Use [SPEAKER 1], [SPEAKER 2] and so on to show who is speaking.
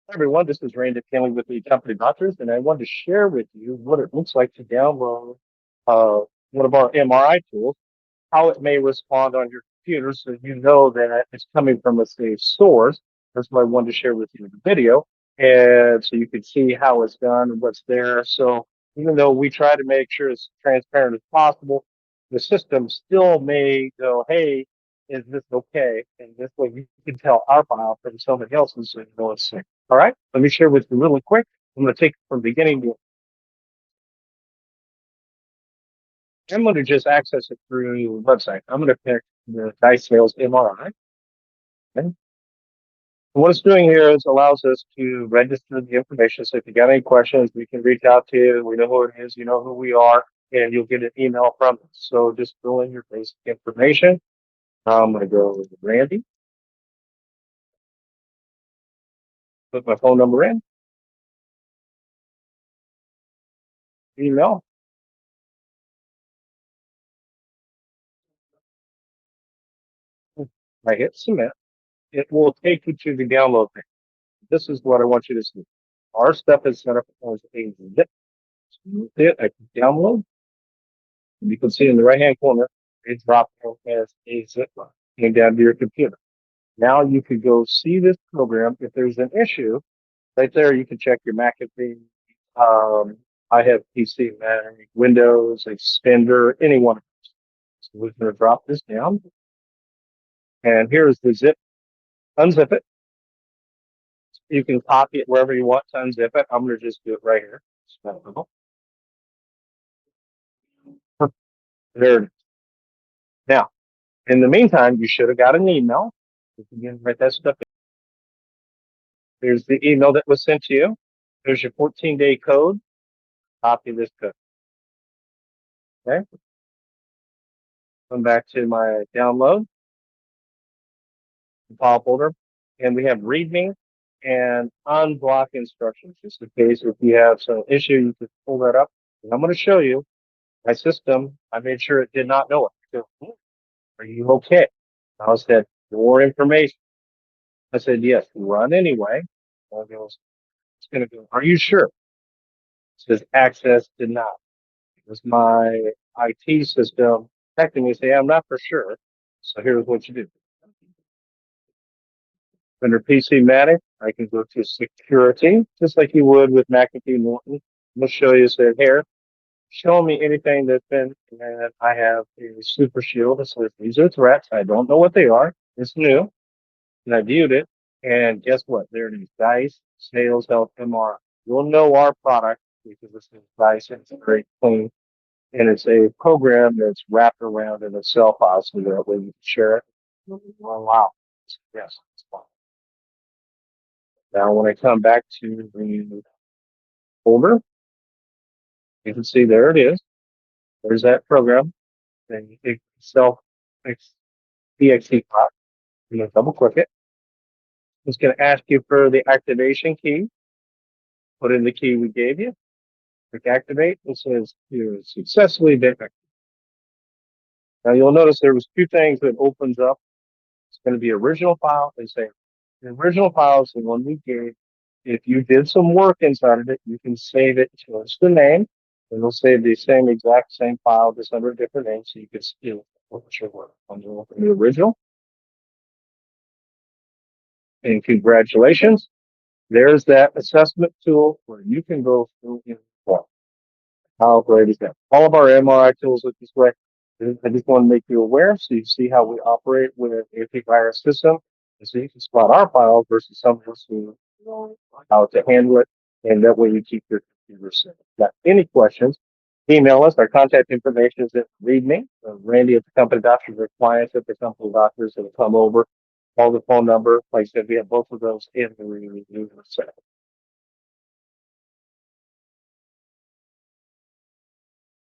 [SPEAKER 1] Hi, everyone, this is Randy Keeling with the Company Doctors, and I wanted to share with you what it looks like to download uh, one of our MRI tools, how it may respond on your computer so you know that it's coming from a safe source. That's what I wanted to share with you in the video, and so you can see how it's done and what's there. So even though we try to make sure it's transparent as possible, the system still may go, hey, is this okay? And this way you can tell our file from somebody else's so you know it's safe. All right, let me share with you really quick. I'm going to take it from beginning to I'm going to just access it through the website. I'm going to pick the Dice Sales MRI. Okay. What it's doing here is allows us to register the information. So if you got any questions, we can reach out to you. We know who it is, you know who we are, and you'll get an email from us. So just fill in your basic information. I'm going to go with Randy, put my phone number in, email. I hit submit. It will take you to the download page. This is what I want you to see. Our stuff is set up as a zip. I can download. You can see in the right hand corner, it dropped as a zip file. Came down to your computer. Now you could go see this program. If there's an issue, right there, you can check your McAfee. Um, I have PC, Mac, Windows, Extender, any one of those. So we're going to drop this down. And here's the zip. Unzip it. You can copy it wherever you want to unzip it. I'm going to just do it right here. There it is. Now, in the meantime, you should have got an email. You can write that stuff. There's the email that was sent to you. There's your 14-day code. Copy this code. Okay. Come back to my download file folder, and we have README and unblock instructions. Just in case if you have some issue, you can pull that up. And I'm going to show you my system. I made sure it did not know it. So, are you okay? I said, more information. I said, yes, run anyway. And it's going to go, are you sure? It says access denied. Because my IT system texting me say, I'm not for sure. So here's what you do. Under PC Matic, I can go to security, just like you would with McAfee Norton. I'm going to show you, say, here, show me anything that's been, and I have a super shield that says, these are threats. I don't know what they are. It's new. And I viewed it. And guess what? There it is. Dice Sales Health MRI. You'll know our product because this is Dice. It's very clean. And it's a program that's wrapped around in a cell file so that way you can share it. Oh, wow. Yes. It's fine. Now, when I come back to the folder, you can see there it is. There's that program. Then you take self exe file. You're going to double click it. It's going to ask you for the activation key. Put in the key we gave you. Click activate. It says you successfully detected. Now you'll notice there was two things that opens up. It's going to be original file. They say the original file is the one we gave. If you did some work inside of it, you can save it to the name. And it'll save the exact same file, just under a different name, so you can still look at your work. I'm going to open the original. And congratulations. There's that assessment tool where you can go through and form. How great is that? All of our MRI tools look this way. I just want to make you aware so you see how we operate with an antivirus system. And so you can spot our file versus someone else who knows how to handle it. And that way you keep your computer safe. Got any questions? Email us. Our contact information is at README. Randy at the Company Doctors, or clients at the Company Doctors that will come over. Call the phone number. Like I said, we have both of those in the review.